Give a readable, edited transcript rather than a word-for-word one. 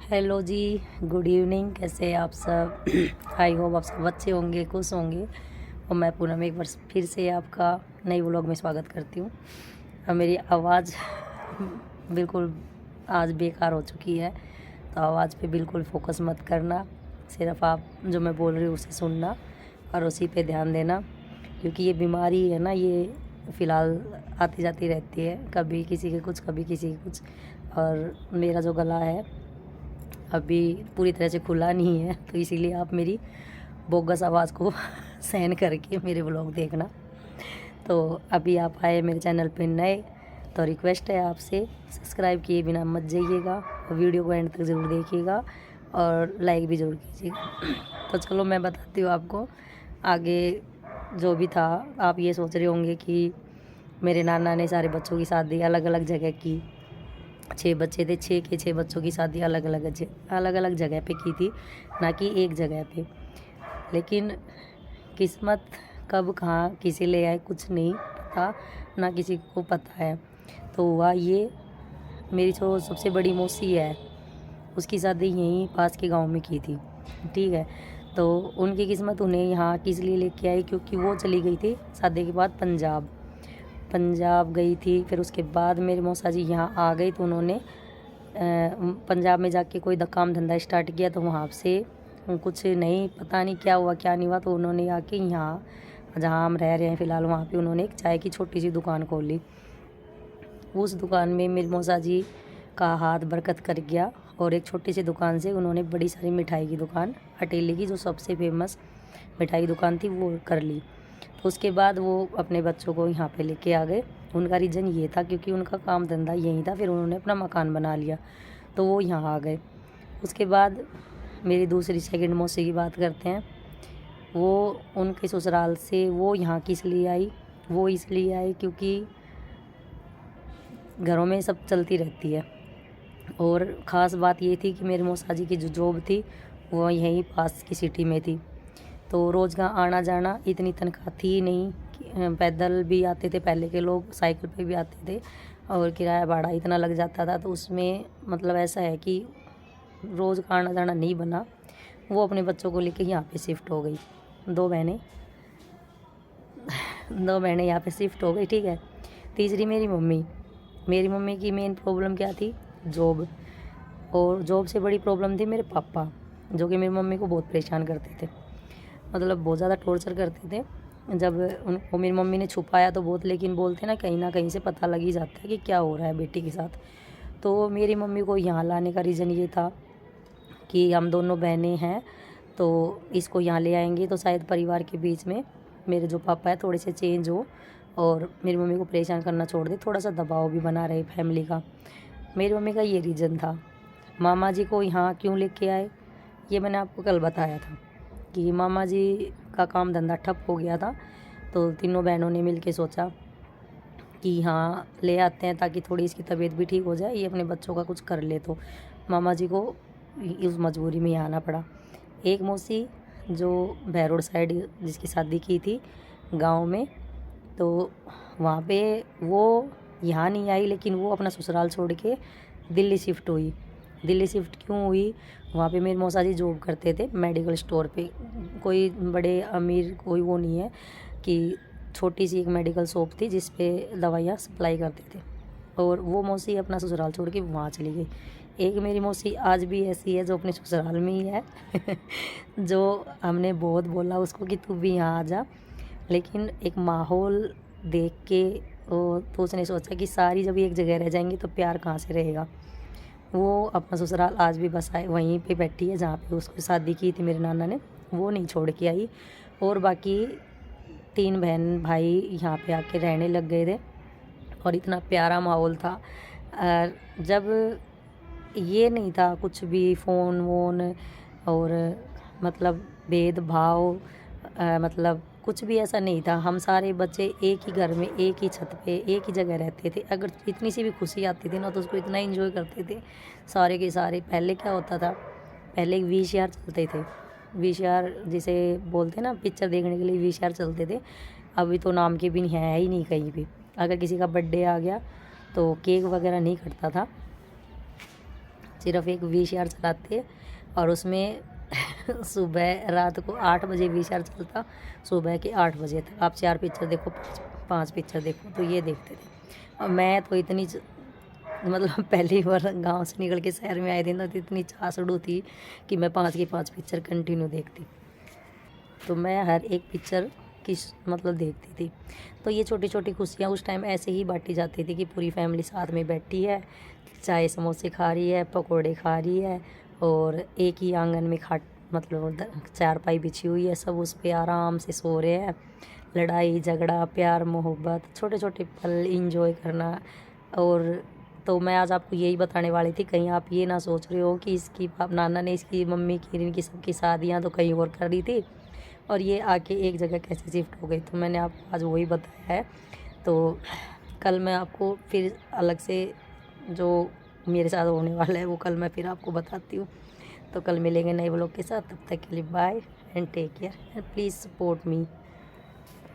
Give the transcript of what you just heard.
Hello जी, good evening. कैसे हैं आप सब? आई होप आप सब अच्छे होंगे, खुश होंगे। और मैं पूनम एक बार फिर से आपका नई व्लॉग में स्वागत करती हूँ। और मेरी आवाज़ बिल्कुल आज बेकार हो चुकी है, तो आवाज़ पे बिल्कुल फोकस मत करना। सिर्फ आप जो मैं बोल रही हूँ उसे सुनना और उसी पे ध्यान देना, क्योंकि ये बीमारी है ना, ये फ़िलहाल आती जाती रहती है, कभी किसी के कुछ, कभी किसी के कुछ। और मेरा जो गला है अभी पूरी तरह से खुला नहीं है, तो इसीलिए आप मेरी बोगस आवाज़ को सहन करके मेरे व्लॉग देखना। तो अभी आप आए मेरे चैनल पे नए, तो रिक्वेस्ट है आपसे, सब्सक्राइब किए बिना मत जाइएगा और वीडियो को एंड तक ज़रूर देखिएगा और लाइक भी ज़रूर कीजिएगा। तो चलो मैं बताती हूँ आपको आगे जो भी था। आप ये सोच रहे होंगे कि मेरे नाना ने सारे बच्चों की शादी अलग अलग जगह की। 6 बच्चे थे, 6 के 6 बच्चों की शादी अलग अलग जगह पे की थी, ना कि एक जगह पे। लेकिन किस्मत कब कहाँ किसे ले आए कुछ नहीं पता, ना किसी को पता है। तो हुआ ये, मेरी जो सबसे बड़ी मौसी है उसकी शादी यहीं पास के गांव में की थी, ठीक है। तो उनकी किस्मत उन्हें यहाँ किस लिए लेके आई, क्योंकि वो चली गई थी शादी के बाद पंजाब गई थी। फिर उसके बाद मेरे मौसा जी यहाँ आ गई, तो उन्होंने पंजाब में जाके कोई काम धंधा स्टार्ट किया। तो वहाँ से कुछ नहीं, पता नहीं क्या हुआ क्या नहीं हुआ, तो उन्होंने आके यहाँ जहाँ हम रह रहे हैं फ़िलहाल, वहाँ पे उन्होंने एक चाय की छोटी सी दुकान खोली। उस दुकान में मेरे मौसा जी का हाथ बरकत कर गया और एक छोटी सी दुकान से उन्होंने बड़ी सारी मिठाई की दुकान, हटेली की जो सबसे फेमस मिठाई दुकान थी, वो कर ली। तो उसके बाद वो अपने बच्चों को यहाँ पे लेके आ गए। उनका रीज़न ये था क्योंकि उनका काम धंधा यहीं था, फिर उन्होंने अपना मकान बना लिया, तो वो यहाँ आ गए। उसके बाद मेरी दूसरी सेकंड मौसी की बात करते हैं। वो उनके ससुराल से वो यहाँ किस लिए आई, वो इसलिए आई क्योंकि घरों में सब चलती रहती है। और ख़ास बात ये थी कि मेरे मौसा जी की जो जॉब थी वो यहीं पास की सिटी में थी, तो रोज़ का आना जाना, इतनी तनख्वाह थी नहीं कि पैदल भी आते थे पहले के लोग, साइकिल पे भी आते थे, और किराया भाड़ा इतना लग जाता था। तो उसमें मतलब ऐसा है कि रोज़ का आना जाना नहीं बना। वो अपने बच्चों को लेके यहाँ पे शिफ्ट हो गई। दो बहनें यहाँ पे शिफ्ट हो गई, ठीक है। तीसरी मेरी मम्मी की मेन प्रॉब्लम क्या थी? जॉब। और जॉब से बड़ी प्रॉब्लम थी मेरे पापा, जो कि मेरी मम्मी को बहुत परेशान करते थे, मतलब बहुत ज़्यादा टॉर्चर करते थे। जब उनको मेरी मम्मी ने छुपाया तो बहुत, लेकिन बोलते ना कहीं से पता लग ही जाता है कि क्या हो रहा है बेटी के साथ। तो मेरी मम्मी को यहाँ लाने का रीज़न ये था कि हम दोनों बहनें हैं, तो इसको यहाँ ले आएंगे तो शायद परिवार के बीच में मेरे जो पापा है थोड़े से चेंज हो और मेरी मम्मी को परेशान करना छोड़ दे, थोड़ा सा दबाव भी बना रहे फैमिली का। मेरी मम्मी का ये रीज़न था। मामा जी को यहाँ क्यों लेके आए, ये मैंने आपको कल बताया था कि मामा जी का काम धंधा ठप हो गया था, तो तीनों बहनों ने मिलके सोचा कि हाँ ले आते हैं ताकि थोड़ी इसकी तबीयत भी ठीक हो जाए, ये अपने बच्चों का कुछ कर ले। तो मामा जी को इस मजबूरी में आना पड़ा। एक मौसी जो भैरोड साइड जिसकी शादी की थी गांव में, तो वहाँ पे वो यहाँ नहीं आई, लेकिन वो अपना ससुराल छोड़ के दिल्ली शिफ्ट हुई। दिल्ली शिफ्ट क्यों हुई? वहाँ पे मेरे मौसा जी जॉब करते थे मेडिकल स्टोर पे। कोई बड़े अमीर कोई वो नहीं है, कि छोटी सी एक मेडिकल शॉप थी जिस पे दवाइयाँ सप्लाई करते थे, और वो मौसी अपना ससुराल छोड़ के वहाँ चली गई। एक मेरी मौसी आज भी ऐसी है जो अपने ससुराल में ही है जो हमने बहुत बोला उसको कि तू भी यहाँ आ जा, लेकिन एक माहौल देख के तो उसने सोचा कि सारी जब एक जगह रह जाएंगी तो प्यार कहाँ से रहेगा। वो अपना ससुराल आज भी बसा है, वहीं पे बैठी है जहाँ पे उसको शादी की थी मेरे नाना ने, वो नहीं छोड़ के आई। और बाकी 3 बहन भाई यहाँ पे आके रहने लग गए थे और इतना प्यारा माहौल था। जब ये नहीं था कुछ भी फ़ोन वोन और मतलब भेदभाव, मतलब कुछ भी ऐसा नहीं था। हम सारे बच्चे एक ही घर में, एक ही छत पे, एक ही जगह रहते थे। अगर इतनी सी भी खुशी आती थी ना तो उसको इतना एंजॉय करते थे सारे के सारे। पहले क्या होता था, पहले VCR चलते थे, VCR जिसे बोलते ना, पिक्चर देखने के लिए VCR चलते थे। अभी तो नाम के भी नहीं है ही नहीं कहीं भी। अगर किसी का बर्थडे आ गया तो केक वगैरह नहीं कटता था, सिर्फ एक वीसीआर चलाते और उसमें सुबह रात को 8 बजे वीसीआर चलता, सुबह के 8 बजे तक आप 4 पिक्चर देखो, 5 पिक्चर देखो, तो ये देखते थे। और मैं तो इतनी मतलब पहली बार गांव से निकल के शहर में आई थी ना, तो इतनी चासड़ू थी कि मैं 5 की 5 पिक्चर कंटिन्यू देखती। तो मैं हर एक पिक्चर की मतलब देखती थी। तो ये छोटी छोटी खुशियाँ उस टाइम ऐसे ही बांटी जाती थी कि पूरी फैमिली साथ में बैठी है, चाय समोसे खा रही है, पकोड़े खा रही है, और एक ही आंगन में खाट मतलब चारपाई बिछी हुई है, सब उस पर आराम से सो रहे हैं। लड़ाई झगड़ा प्यार मोहब्बत छोटे छोटे पल इंजॉय करना। और तो मैं आज आपको यही बताने वाली थी, कहीं आप ये ना सोच रहे हो कि इसकी नाना ने इसकी मम्मी की इनकी सबकी शादियाँ तो कहीं और कर दी थी और ये आके एक जगह कैसे शिफ्ट हो गई। तो मैंने आपको आज वही बताया है। तो कल मैं आपको फिर अलग से जो मेरे साथ होने वाला है वो कल मैं फिर आपको बताती हूँ। तो कल मिलेंगे नए व्लॉग के साथ, तब तक के लिए bye and take care and please support me.